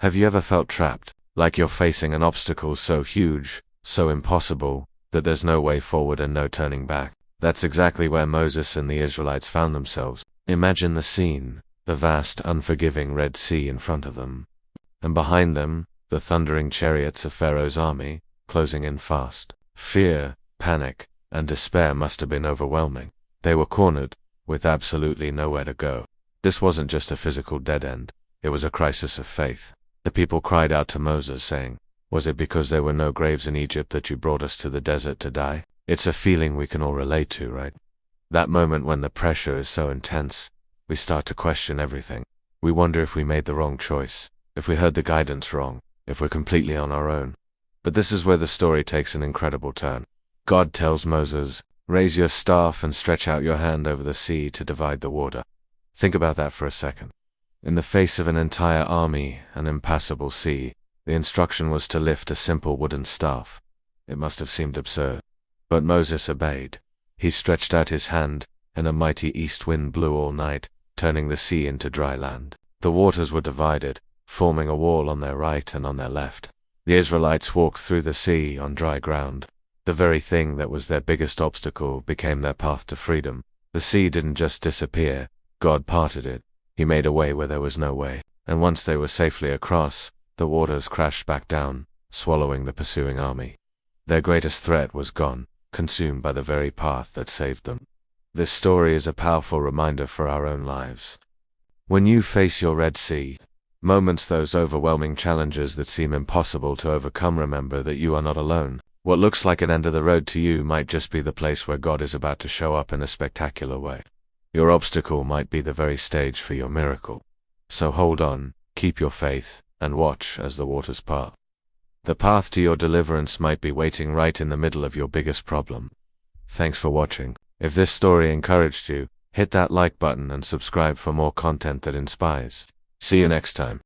Have you ever felt trapped, like you're facing an obstacle so huge, so impossible, that there's no way forward and no turning back? That's exactly where Moses and the Israelites found themselves. Imagine the scene, the vast, unforgiving Red Sea in front of them, and behind them, the thundering chariots of Pharaoh's army, closing in fast. Fear, panic, and despair must have been overwhelming. They were cornered, with absolutely nowhere to go. This wasn't just a physical dead end, it was a crisis of faith. The people cried out to Moses, saying, "Was it because there were no graves in Egypt that you brought us to the desert to die?" It's a feeling we can all relate to, right? That moment when the pressure is so intense, we start to question everything. We wonder if we made the wrong choice, if we heard the guidance wrong, if we're completely on our own. But this is where the story takes an incredible turn. God tells Moses, "Raise your staff and stretch out your hand over the sea to divide the water." Think about that for a second. In the face of an entire army, an impassable sea, the instruction was to lift a simple wooden staff. It must have seemed absurd. But Moses obeyed. He stretched out his hand, and a mighty east wind blew all night, turning the sea into dry land. The waters were divided, forming a wall on their right and on their left. The Israelites walked through the sea on dry ground. The very thing that was their biggest obstacle became their path to freedom. The sea didn't just disappear, God parted it. He made a way where there was no way. And once they were safely across, the waters crashed back down, swallowing the pursuing army. Their greatest threat was gone, consumed by the very path that saved them. This story is a powerful reminder for our own lives. When you face your Red Sea, moments, those overwhelming challenges that seem impossible to overcome, remember that you are not alone. What looks like an end of the road to you might just be the place where God is about to show up in a spectacular way. Your obstacle might be the very stage for your miracle. So hold on, keep your faith, and watch as the waters part. The path to your deliverance might be waiting right in the middle of your biggest problem. Thanks for watching. If this story encouraged you, hit that like button and subscribe for more content that inspires. See you next time.